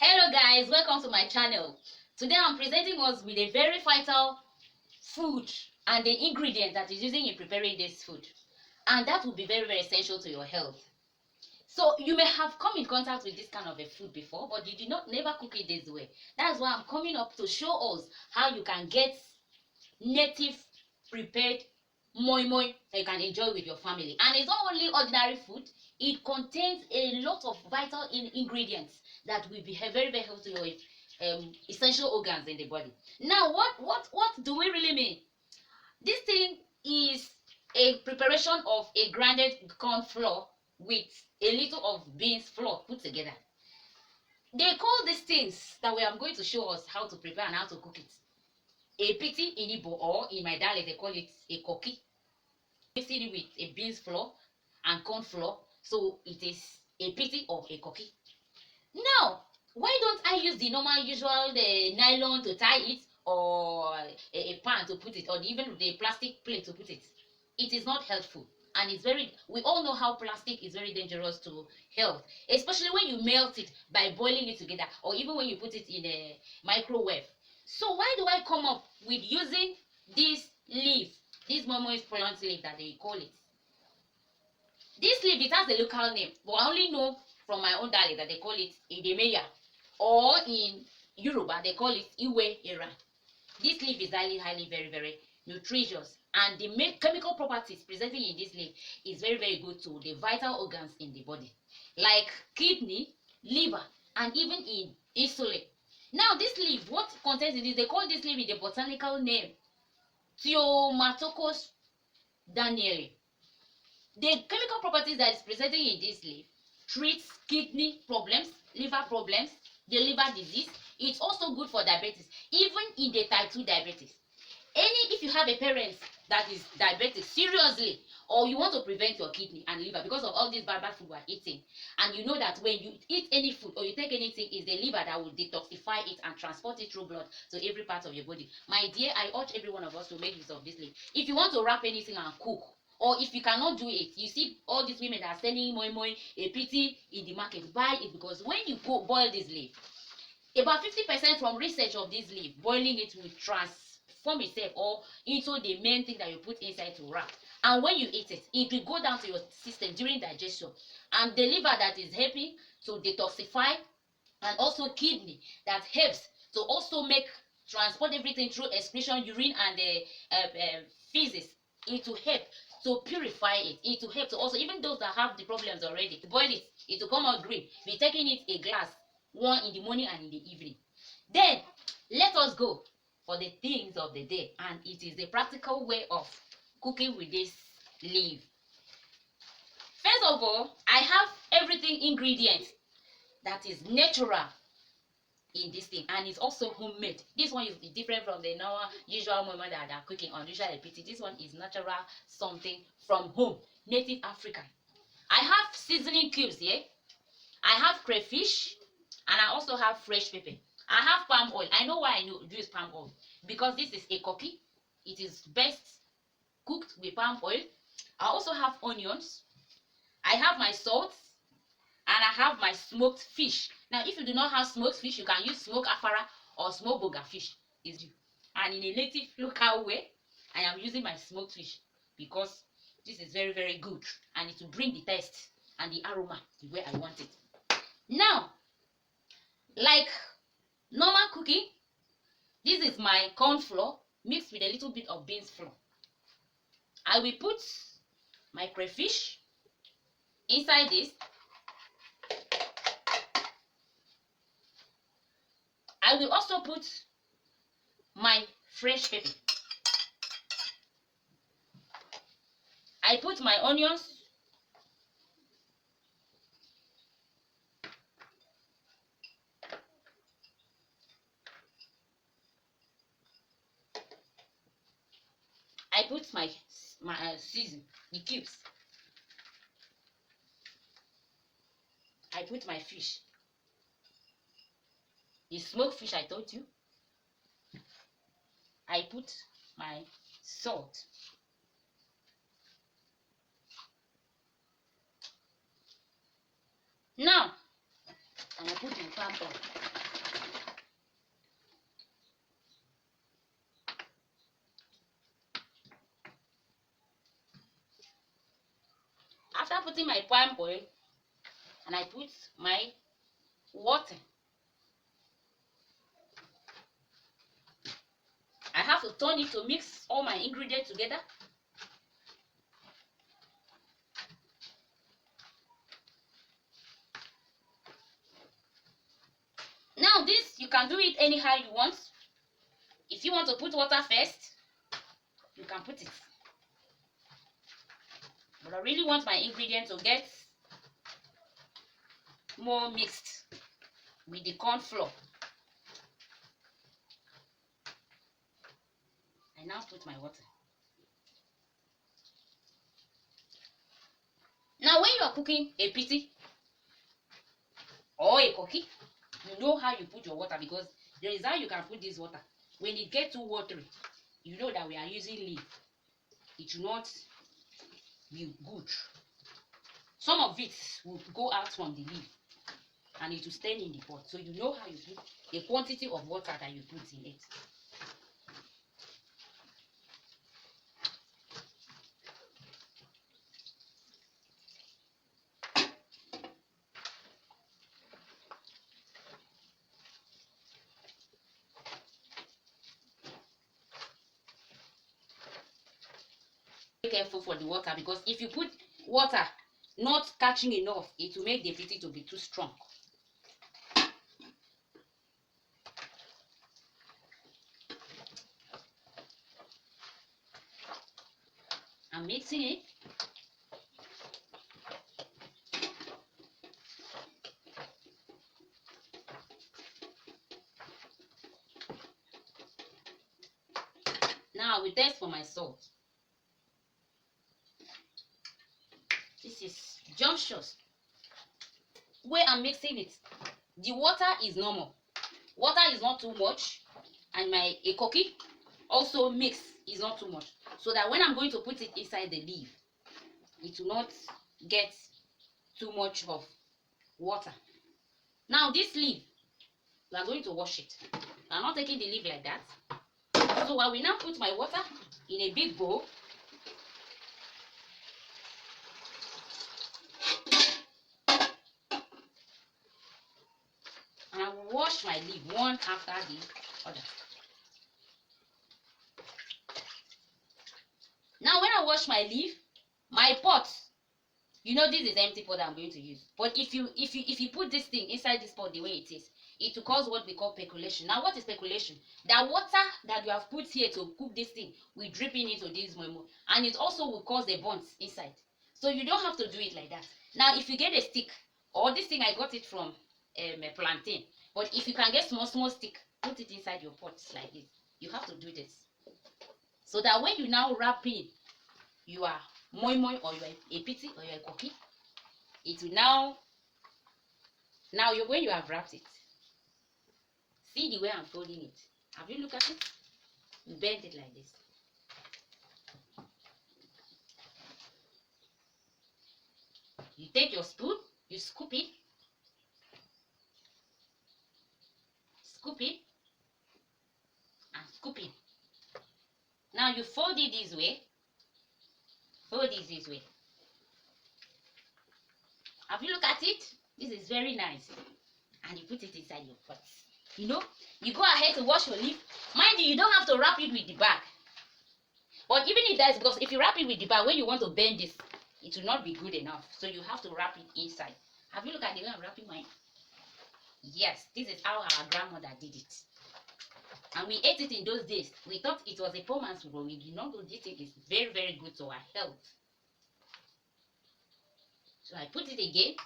Hello guys, welcome to my channel. Today I'm presenting us with a very vital food and the ingredient that is using in preparing this food, and that will be very essential to your health. So you may have come in contact with this kind of a food before, but you did not never cook it this way. That's why I'm coming up to show us how you can get native prepared moi that you can enjoy with your family. And it's not only ordinary food, it contains a lot of vital ingredients that will be very helpful to your essential organs in the body. Now, what do we really mean? This thing is a preparation of a grounded corn flour with a little of beans flour put together. They call these things that we are going to show us how to prepare and how to cook it a piti in Igbo, or in my dialect they call it a koki. Mixing it with a beans flour and corn flour, so it is a piti or a koki. Now, why don't I use the normal usual nylon to tie it, or a pan to put it, or even the plastic plate to put it? It is not helpful, and it's we all know how plastic is very dangerous to health, especially when you melt it by boiling it together, or even when you put it in a microwave. So why do I come up with using this leaf, this Momoi plant leaf that they call it? This leaf, it has a local name, but I only know from my own dialect that they call it Edemeya, or in Yoruba they call it Iwe Era. This leaf is highly very nutritious, and the main chemical properties presenting in this leaf is very good to the vital organs in the body, like kidney, liver, and even in insulin. Now, this leaf, what contains in it, they call this leaf in the botanical name Theomatocos danieli. The chemical properties that is presenting in this leaf treats kidney problems, liver problems, the liver disease. It's also good for diabetes, even in the type 2 diabetes. If you have a parent that is diabetic seriously, or you want to prevent your kidney and liver because of all this bad food we are eating, and you know that when you eat any food or you take anything, it's the liver that will detoxify it and transport it through blood to every part of your body. My dear, I urge every one of us to make use of this leaf. If you want to wrap anything and cook, or if you cannot do it, you see all these women that are selling moi a pity in the market, buy it, because when you go boil this leaf, about 50% from research of this leaf, boiling it will transform itself or into the main thing that you put inside to wrap. And when you eat it, it will go down to your system during digestion. And the liver that is helping to detoxify, and also kidney that helps to also transport everything through excretion, urine, and the feces. It will help to purify it. It will help to also, even those that have the problems already, to boil it, it will come out green. Be taking it a glass, one in the morning and in the evening. Then let us go for the things of the day, and it is the practical way of cooking with this leaf. First of all, I have everything ingredient that is natural in this thing, and it's also homemade. This one is different from the normal usual moment that are cooking on usual epiti. This one is natural, something from home, native African. I have seasoning cubes here. I have crayfish, and I also have fresh pepper. I have palm oil. I know why I use palm oil, because this is ekoki. It is best cooked with palm oil. I also have onions. I have my salt, and I have my smoked fish. Now, if you do not have smoked fish, you can use smoked afara or smoked boga fish. And in a native local way, I am using my smoked fish because this is very good, and it will bring the taste and the aroma the way I want it. Now, like normal cooking, this is my corn flour mixed with a little bit of beans flour. I will put my crayfish inside this. I will also put my fresh pepper. I put my onions. I put my season, the cubes. I put my fish, the smoked fish I told you. I put my salt. Now, and I put my palm oil. After putting my palm oil, and I put my water. I have to turn it to mix all my ingredients together. Now this, you can do it anyhow you want. If you want to put water first, you can put it. But I really want my ingredients to get more mixed with the corn flour. I now put my water. Now when you are cooking a piti or a koki, you know how you put your water, because there is how you can put this water. When it gets too watery, you know that we are using leaf. It will not be good. Some of it will go out from the leaf and it will stay in the pot. So you know how you put the quantity of water that you put in it. Be careful for the water, because if you put water not catching enough, it will make the piti to be too strong. I'm mixing it. Now I will test for my salt. This is junctions where I'm mixing it. The water is normal. Water is not too much, and my ekoki also mix is not too much, so that when I'm going to put it inside the leaf, it will not get too much of water. Now this leaf, we are going to wash it. I'm not taking the leaf like that. So I will now put my water in a big bowl. And I will wash my leaf one after the other. Now when I wash my leaf, my pot, you know this is empty pot that I'm going to use. But if you put this thing inside this pot the way it is, it will cause what we call percolation. Now what is percolation? The water that you have put here to cook this thing will drip into this momo, and it also will cause the burns inside. So you don't have to do it like that. Now if you get a stick, or this thing I got it from a plantain, but if you can get small stick, put it inside your pot like this. You have to do this, so that when you now wrap in your moi moi or your epiti or your ekoki, it will now when you have wrapped it, see the way I'm folding it. Have you looked at it? You bend it like this. You take your spoon, you scoop it, and scoop it. Now you fold it this way, fold it this way. Have you looked at it? This is very nice. And you put it inside your pot. You know, you go ahead to wash your leaf. Mind you, you don't have to wrap it with the bag. But even if that's, because if you wrap it with the bag, when you want to bend this, it will not be good enough. So you have to wrap it inside. Have you looked at the way I'm wrapping mine? Yes, this is how our grandmother did it. And we ate it in those days. We thought it was a poor man's food, but we did not know this thing is very, very good to our health. So I put it again.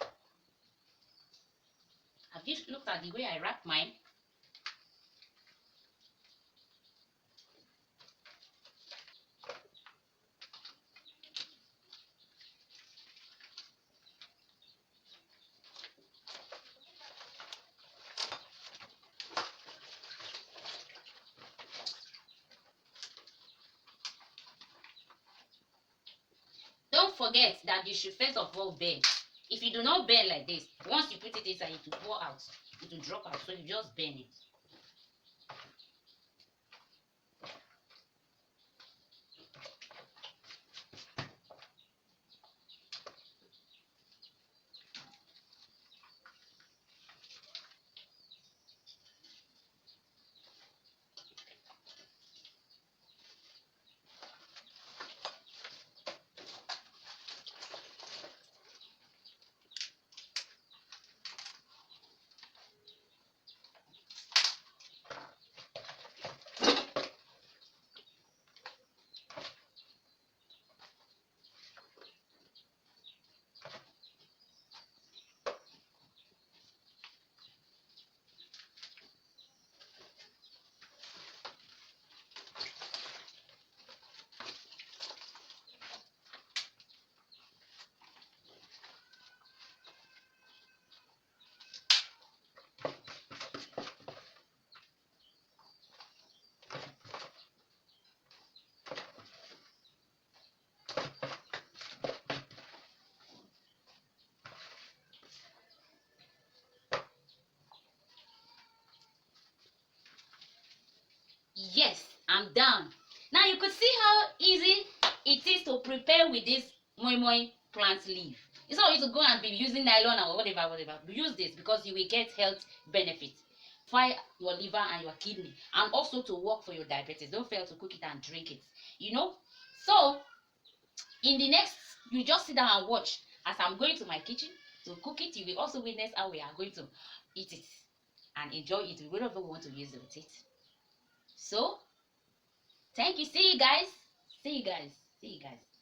Have you looked at the way I wrap mine? Don't forget that you should first of all bend. If you do not bend like this, once you put it inside, it will pour out. It will drop out. So you just bend it. Yes, I'm done. Now you could see how easy it is to prepare with this moi plant leaf. It's not you to go and be using nylon or whatever. Use this because you will get health benefits for your liver and your kidney, and also to work for your diabetes. Don't fail to cook it and drink it. You know. So in the next, you just sit down and watch as I'm going to my kitchen to cook it. You will also witness how we are going to eat it and enjoy it. We will want to use it with it. So thank you. See you guys. See you guys. See you guys.